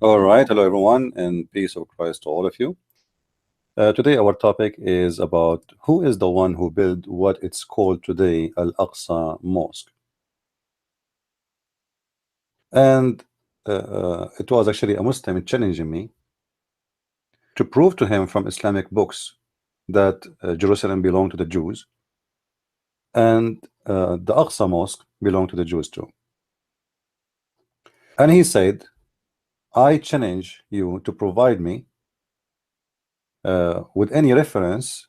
All right, hello everyone, and peace of Christ to all of you. Today, our topic is about who is the one who built what it's called today Al-Aqsa Mosque. And it was actually a Muslim challenging me to prove to him from Islamic books that Jerusalem belonged to the Jews and the Aqsa Mosque belonged to the Jews too. And he said, I challenge you to provide me with any reference,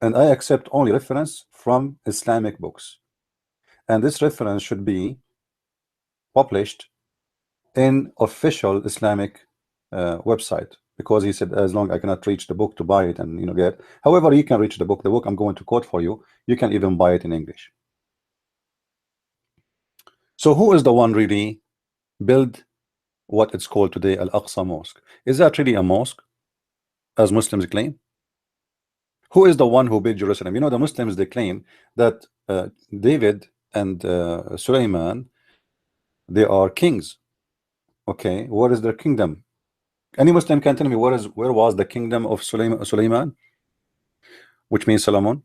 and I accept only reference from Islamic books. And this reference should be published in official Islamic website, because he said, as long I cannot reach the book to buy it and get. However, you can reach the book. The book I'm going to quote for you, you can even buy it in English. So who is the one really build what it's called today Al-Aqsa Mosque? Is that really a mosque, as Muslims claim? Who is the one who built Jerusalem? The Muslims, they claim that David and Sulaiman, they are kings. Okay, what is their kingdom? Any Muslim can tell me where was the kingdom of Sulaiman, which means Solomon?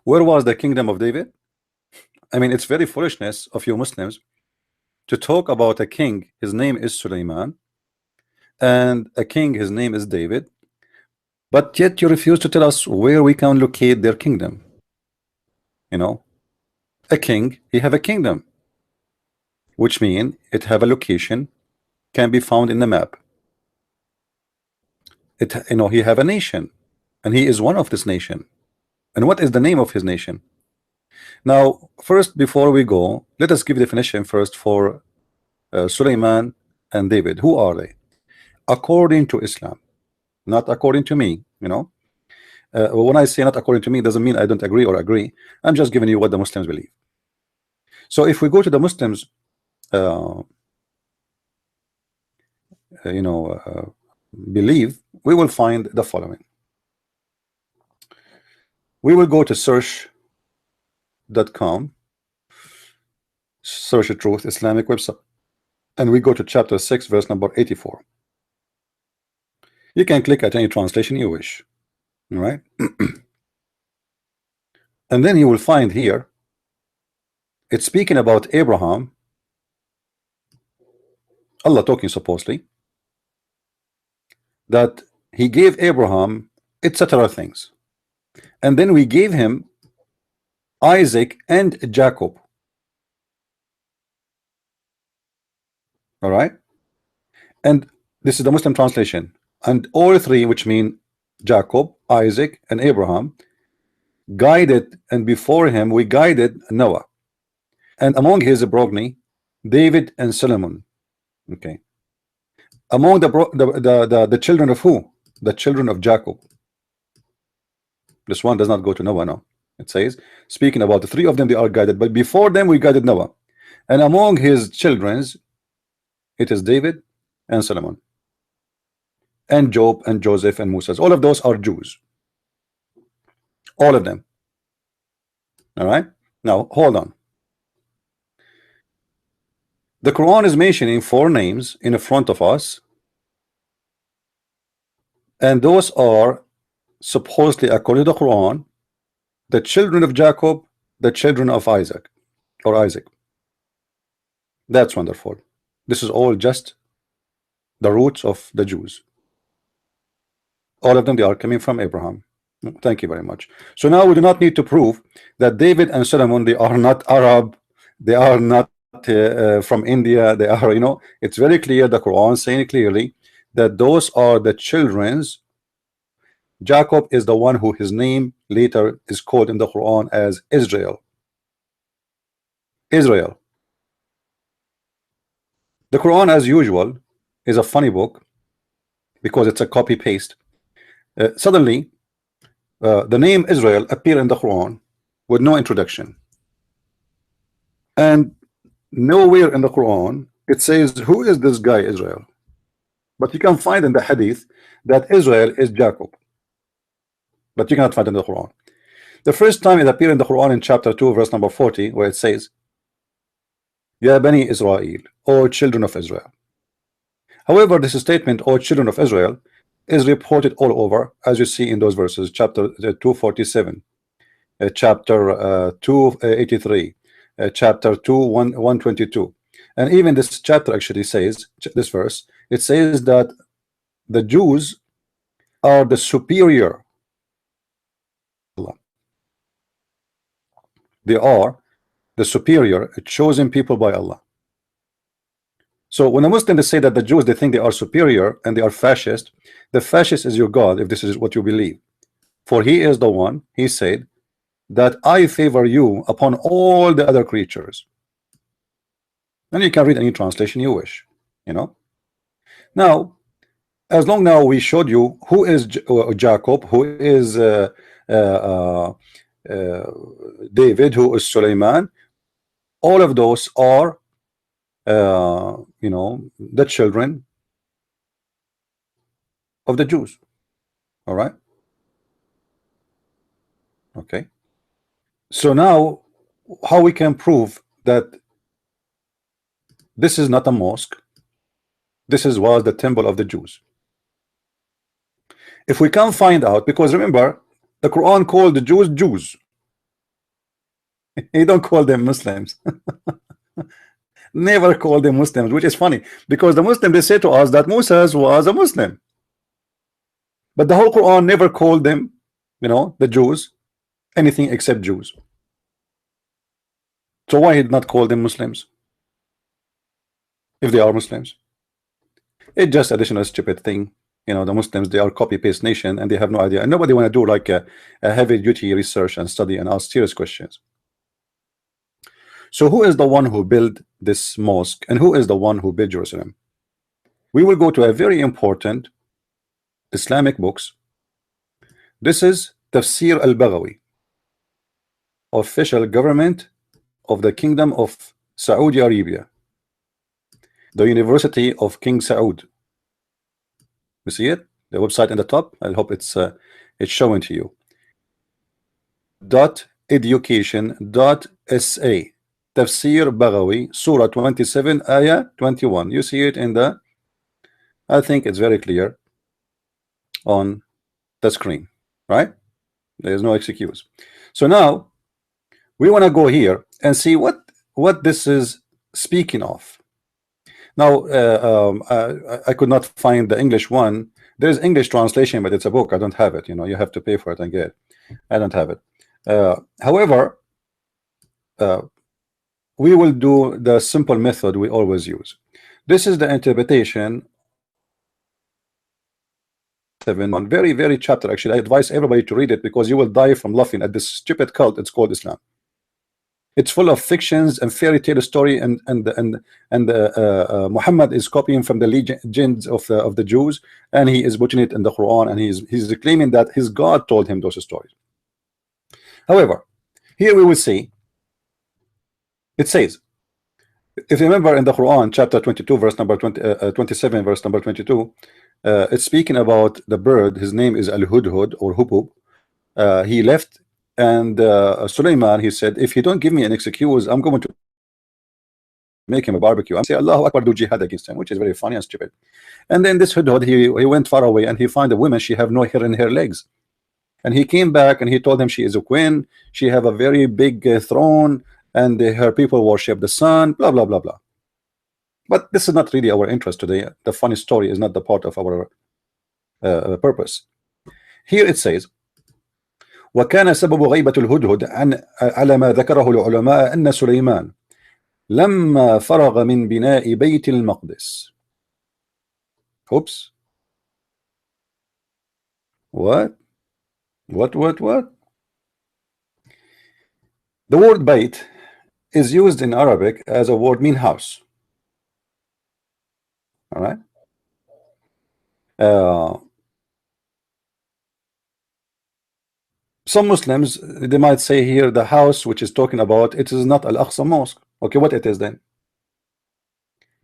Where was the kingdom of David? I mean, it's very foolishness of you Muslims to talk about a king, his name is Sulaiman, and a king, his name is David, but yet you refuse to tell us where we can locate their kingdom. A king, he have a kingdom, which means it have a location, can be found in the map. He have a nation, and he is one of this nation. And what is the name of his nation? Now, first, before we go, let us give definition first for Sulaiman and David. Who are they? According to Islam, not according to me. When I say not according to me, doesn't mean I don't agree or agree. I'm just giving you what the Muslims believe. So if we go to the Muslims, believe, we will find the following. We will go to search.com, search the truth Islamic website, and we go to chapter 6 verse number 84. You can click at any translation you wish. All right. And then you will find here it's speaking about Abraham, Allah talking supposedly, that he gave Abraham etc. things, and then we gave him Isaac and Jacob. All right, and this is the Muslim translation, and all three, which mean Jacob, Isaac, and Abraham, guided, and before him we guided Noah, and among his progeny David and Solomon. Okay, among the children of who? The children of Jacob. This one does not go to Noah now. It says, speaking about the three of them, they are guided, but before them we guided Noah, and among his children's it is David and Solomon and Job and Joseph and Moses. All of those are Jews, all of them. All right, now hold on. The Quran is mentioning 4 names in front of us, and those are supposedly, according to the Quran, the children of Jacob, the children of Isaac, or Isaac. That's wonderful. This is all just the roots of the Jews. All of them, they are coming from Abraham. Thank you very much. So now we do not need to prove that David and Solomon, they are not Arab, they are not from India, they are, it's very clear, the Quran saying clearly that those are the children's. Jacob is the one who his name later is called in the Quran as Israel. Israel. The Quran, as usual, is a funny book because it's a copy paste. Suddenly the name Israel appear in the Quran with no introduction, and nowhere in the Quran it says who is this guy Israel, but you can find in the hadith that Israel is Jacob, but you cannot find it in the Quran. The first time it appeared in the Quran in chapter 2 verse number 40, where it says, Ya Bani Israel, or children of Israel. However, this statement, "O children of Israel," is reported all over, as you see in those verses, chapter 247, chapter 283, chapter 122, and even this chapter actually says, this verse, it says that the Jews are the superior. They are the superior chosen people by Allah. So when a Muslim they say that the Jews, they think they are superior and they are fascist, the fascist is your God if this is what you believe. For he is the one, he said, that I favor you upon all the other creatures. And you can read any translation you wish, you know. Now, as long now we showed you who is Jacob, who is uh, uh, David, who is Suleiman. All of those are you know, the children of the Jews. All right. Okay. So now, how we can prove that this is not a mosque? This was the temple of the Jews. If we can find out, because remember, the Quran called the Jews Jews. He don't call them Muslims. Never call them Muslims, which is funny because the Muslim they say to us that Moses was a Muslim, but the whole Quran never called them, you know, the Jews, anything except Jews. So why did not call them Muslims if they are Muslims? It's just additional stupid thing. You know, the Muslims, they are copy-paste nation and they have no idea, and nobody want to do like a heavy-duty research and study and ask serious questions. So who is the one who built this mosque and who is the one who built Jerusalem? We will go to a very important Islamic books. This is Tafsir al-Baghawi, official government of the Kingdom of Saudi Arabia, the University of King Saud. You see it, the website in the top. I hope it's showing to you. .education.sa, Tafsir Baghawi, Surah 27, Ayah 21. You see it in the, I think it's very clear on the screen, right? There is no excuse. So now we want to go here and see what this is speaking of. Now I could not find the English one. There's English translation, but it's a book. I don't have it. You know, you have to pay for it and get it. I don't have it. However, we will do the simple method we always use. This is the interpretation. 7, very chapter. Actually, I advise everybody to read it because you will die from laughing at this stupid cult. It's called Islam. It's full of fictions and fairy tale story, and Muhammad is copying from the legends of the Jews, and he is putting it in the Quran, and he's claiming that his God told him those stories. However, here we will see it says, if you remember in the Quran, chapter 22, verse number 27, verse number 22, it's speaking about the bird. His name is Al-Hudhud or Hubub. He left, and Suleiman, he said, if you don't give me an excuse, I'm going to make him a barbecue. I'm say Allahu Akbar, do jihad against him, which is very funny and stupid. And then this Hudhud, he went far away, and he found a woman. She have no hair in her legs, and he came back and he told them she is a queen. She have a very big throne, and her people worship the sun. Blah blah blah blah. But this is not really our interest today. The funny story is not the part of our purpose. Here it says, وكان سبب غيبة الهدهد على ما ذكره العلماء أن سليمان لما فرغ من بناء بيت المقدس. Oops. What? The word bayt is used in Arabic as a word mean house. All right. Some Muslims, they might say here the house which is talking about, it is not Al-Aqsa mosque. Okay, what it is then?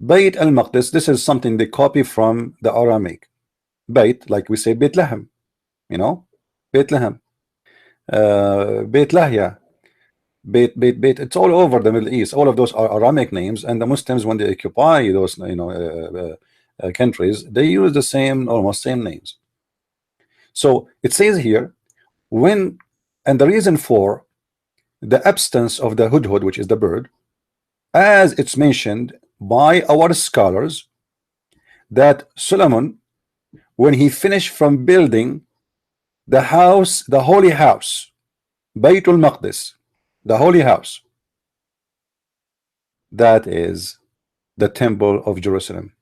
Bayt al-Maqdis, this is something they copy from the Aramaic. Bayt, like we say Bethlehem, you know, Bethlehem, Beit Lahya, Beit, it's all over the Middle East. All of those are Aramaic names, and the Muslims, when they occupy those, you know, countries, they use the same, almost same names. So it says here, when, and the reason for the absence of the hudhud, which is the bird, as it's mentioned by our scholars, that Solomon, when he finished from building the house, the holy house, Baytul Maqdis, the holy house, that is the temple of Jerusalem,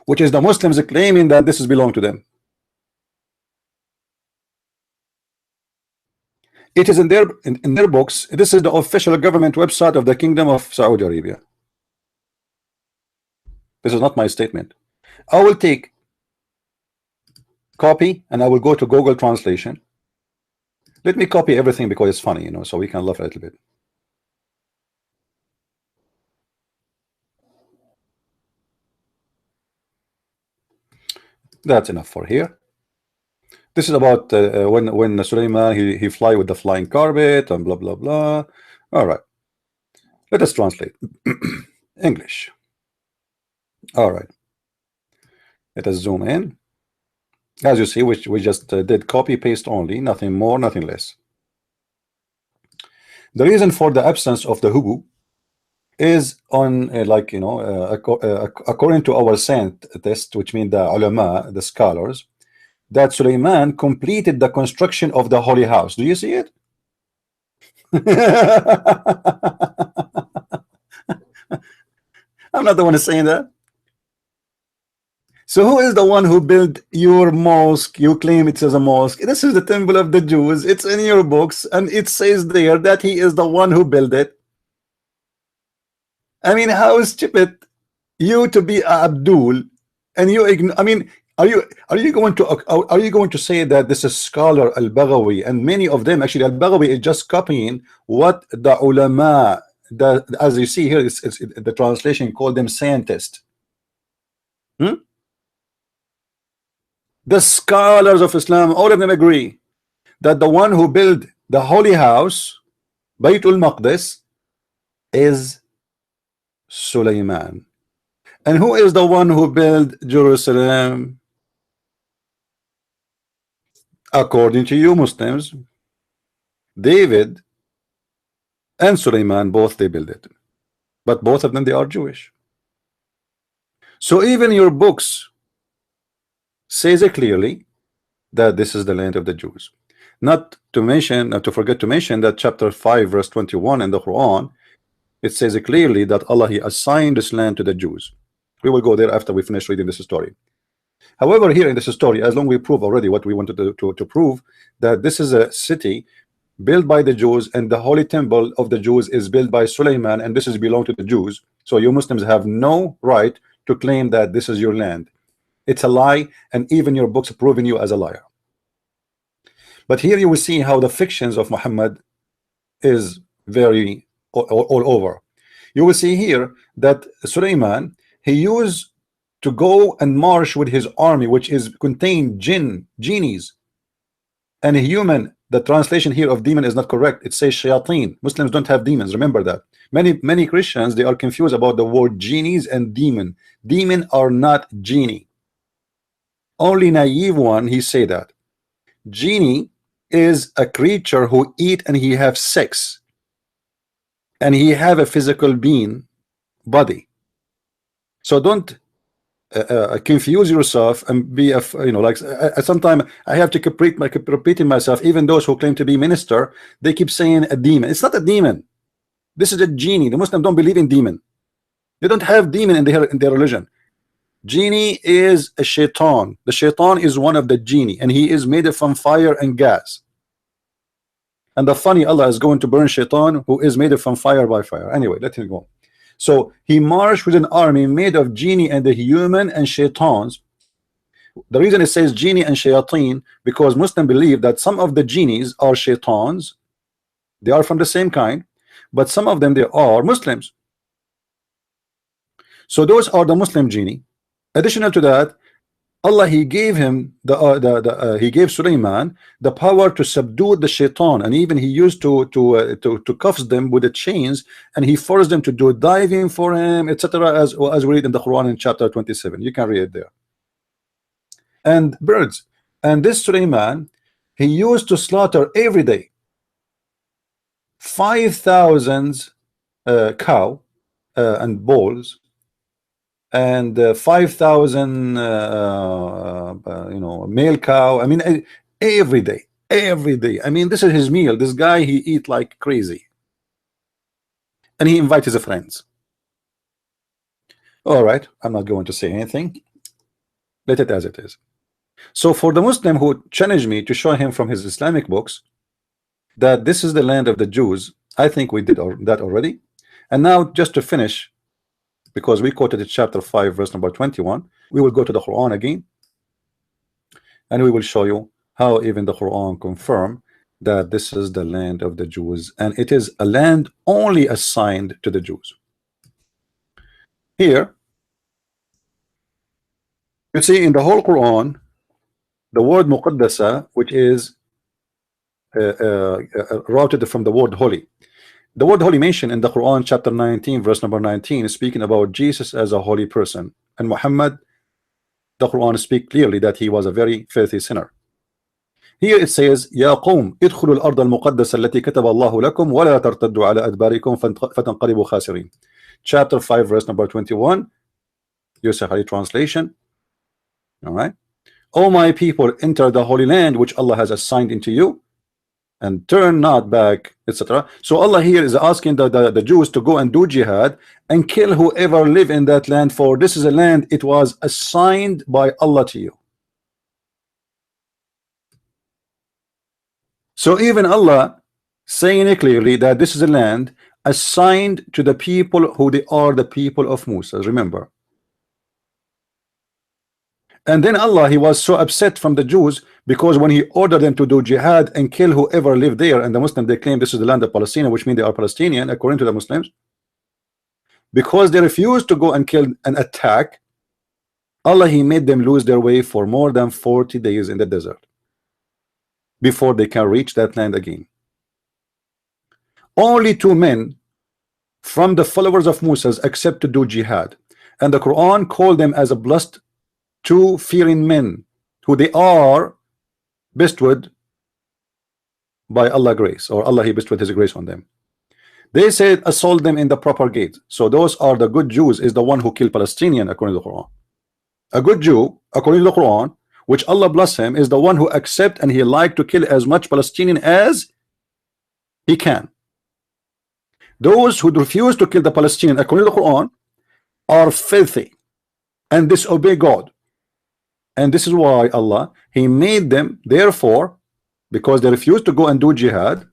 which is the Muslims claiming that this is belong to them. It is in their books. This is the official government website of the Kingdom of Saudi Arabia. This is not my statement. I will take copy and I will go to Google Translation. Let me copy everything because it's funny, you know, so we can laugh a little bit. That's enough for here. This is about when Sulaiman he fly with the flying carpet and blah blah blah. All right, let us translate English. All right, let us zoom in. As you see, we just did copy paste only, nothing more, nothing less. The reason for the absence of the hubu is on like, you know, according to our scent test, which means the ulama, the scholars, that Sulaiman completed the construction of the holy house. Do you see it? I'm not the one saying that. So who is the one who built your mosque? You claim it is a mosque. This is the temple of the Jews. It's in your books, and it says there that he is the one who built it. I mean, how stupid you to be Abdul, and you ignore. I mean, are you going to say that this is scholar Al-Baghawi, and many of them actually Al-Baghawi is just copying what the ulama, as you see here, it's the translation called them scientists. The scholars of Islam, all of them agree that the one who built the holy house, Baytul Maqdis, is Sulaiman. And who is the one who built Jerusalem? According to you Muslims, David and Sulaiman, both they built it, but both of them they are Jewish. So even your books says it clearly that this is the land of the Jews. Not to mention, not to forget to mention that chapter 5 verse 21 in the Quran, it says it clearly that Allah he assigned this land to the Jews. We will go there after we finish reading this story. However, here in this story, as long as we prove already what we wanted to prove, that this is a city built by the Jews, and the holy temple of the Jews is built by Sulaiman, and this is belong to the Jews. So you Muslims have no right to claim that this is your land. It's a lie, and even your books proving you as a liar. But here you will see how the fictions of Muhammad is very all over. You will see here that Sulaiman, he used to go and march with his army, which is contained genies, and a human. The translation here of demon is not correct. It says shayateen. Muslims don't have demons. Remember that. Many Christians, they are confused about the word genies and demon. Demon are not genie. Only naive one he say that. Genie is a creature who eat and he have sex, and he have a physical being body. So don't confuse yourself and be a, you know, like sometimes I have to keep repeating myself. Even those who claim to be minister, they keep saying a demon. It's not a demon. This is a genie. The Muslims don't believe in demon. They don't have demon in their religion. Genie is a shaitan. The shaitan is one of the genie, and he is made from fire and gas. And the funny, Allah is going to burn shaitan who is made from fire by fire. Anyway, let him go. So he marched with an army made of genie and the human and shaitans. The reason it says genie and shayateen, because Muslims believe that some of the genies are shaitans. They are from the same kind, but some of them they are Muslims. So those are the Muslim genie. Additional to that, Allah, he gave him he gave Sulaiman the power to subdue the shaitan, and even he used to cuff them with the chains, and he forced them to do diving for him, etc. As we read in the Quran in chapter 27. You can read it there. And birds. And this Sulaiman, he used to slaughter every day 5,000 cow and bulls, and 5,000 male cow. I mean, every day, every day. I mean, this is his meal. This guy, he eat like crazy, and he invites his friends. All right, I'm not going to say anything. Let it as it is. So for the Muslim who challenged me to show him from his Islamic books that this is the land of the Jews, I think we did that already. And now, just to finish, because we quoted chapter 5 verse number 21, we will go to the Quran again, and we will show you how even the Quran confirm that this is the land of the Jews, and it is a land only assigned to the Jews. Here you see in the whole Quran the word muqaddasa, which is routed from the word holy. The word holy mentioned in the Quran chapter 19 verse number 19 is speaking about Jesus as a holy person, and Muhammad, the Quran speaks clearly that he was a very filthy sinner. Here it says, يا قوم ادخلوا الأرض المقدسة التي كتب الله لكم ولا ترتدوا على أدباركم فتنقلبوا خاسرين. Chapter 5 verse number 21, Yusuf translation. All right. O my people, enter the holy land which Allah has assigned into you, and turn not back, etc. So Allah here is asking the Jews to go and do jihad and kill whoever live in that land, for this is a land it was assigned by Allah to you. So even Allah saying clearly that this is a land assigned to the people who they are the people of Musa, remember. And then Allah, he was so upset from the Jews because when he ordered them to do jihad and kill whoever lived there, and the Muslims, they claim this is the land of Palestina, which means they are Palestinian according to the Muslims, because they refused to go and kill and attack, Allah, he made them lose their way for more than 40 days in the desert before they can reach that land again. Only 2 men from the followers of Moses accept to do jihad, and the Quran called them as a blessed 2 fearing men who they are bestowed by Allah grace, or Allah, he bestowed his grace on them. They said assault them in the proper gate. So those are the good Jews, is the one who killed Palestinian according to the Quran. A good Jew according to the Quran, which Allah bless him, is the one who accept and he like to kill as much Palestinian as he can. Those who refuse to kill the Palestinian according to the Quran are filthy and disobey God. And this is why Allah, he made them, therefore, because they refused to go and do jihad,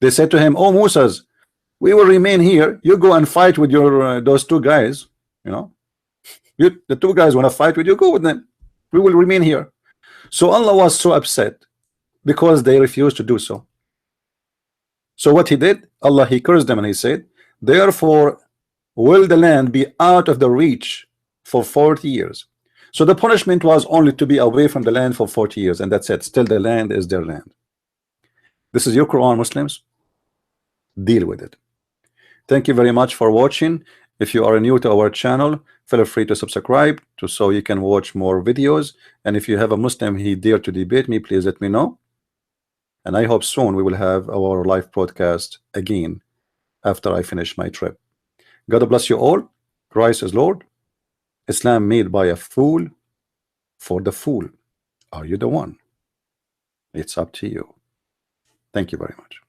they said to him, oh Moses, we will remain here, you go and fight with your those 2 guys, the 2 guys want to fight with you, go with them, we will remain here. So Allah was so upset because they refused to do so. So what he did, Allah, he cursed them, and he said, therefore will the land be out of the reach for 40 years. So the punishment was only to be away from the land for 40 years, and that's it. Still the land is their land. This is your Quran, Muslims. Deal with it. Thank you very much for watching. If you are new to our channel, feel free to subscribe so you can watch more videos. And if you have a Muslim he dare to debate me, please let me know. And I hope soon we will have our live broadcast again after I finish my trip. God bless you all. Christ is Lord. Islam made by a fool for the fool. Are you the one? It's up to you. Thank you very much.